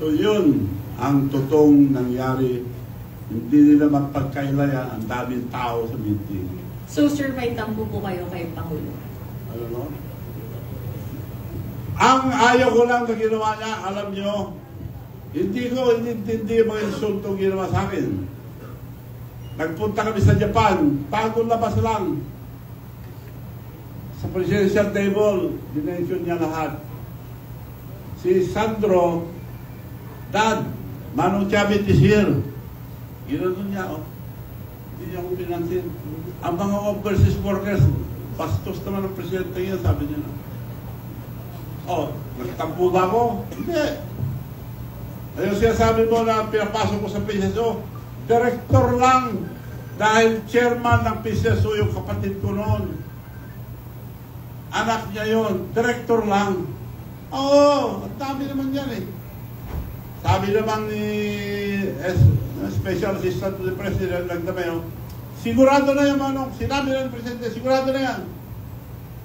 So yun ang totoong nangyari. Hindi nila mapagkailayan ang daming tao sa meeting. So sir, may tampo po kayo kay Pangulo? Ano no? Ang ayaw ko lang na ginawa niya, alam nyo, hindi ko inintindi yung mga insultong ginawa sa akin. Nagpunta kami sa Japan, bagong labas lang. Sa presidential table, dinensyon niya lahat. Si Sandro, Dad, Manong Chavit is here. Ginanon niya, oh. Hindi niya ako pinansin. Ang mga overseas workers, bastos naman ang presidente niya, sabi niya. Oh, nagtampo ba ako? Hindi. Ayun siya sabi mo na pinapasok ko sa PCSO, director lang. Dahil chairman ng PCSO yung kapatid ko noon. Anak niya yon, director lang. Oo, ang dami naman yan eh. Sabi naman ni Special Assistant to the President, Lagdameo, sigurado na yan, Manong. Sinabi na ng Presidente, sigurado na yan.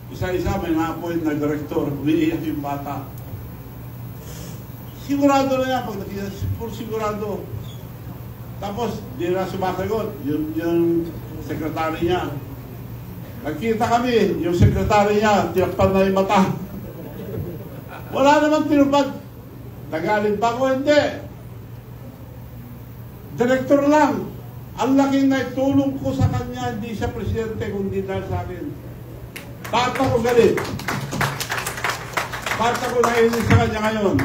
Isa-isa may na-appoint na director, umiiyak yung bata. Sigurado na yan, pag nakita, sigurado. Tapos, di na sumasagot, yung sekretary niya. Nagkita kami, yung sekretary niya, tinakpan na yung mata. Wala naman tinupad. Nagalit pa ako, hindi. Direktor lang. Ang laking naitulong ko sa kanya, hindi siya presidente, kundi dahil sa akin. Bakit ako galit? Bakit ako nainis sa kanya ngayon?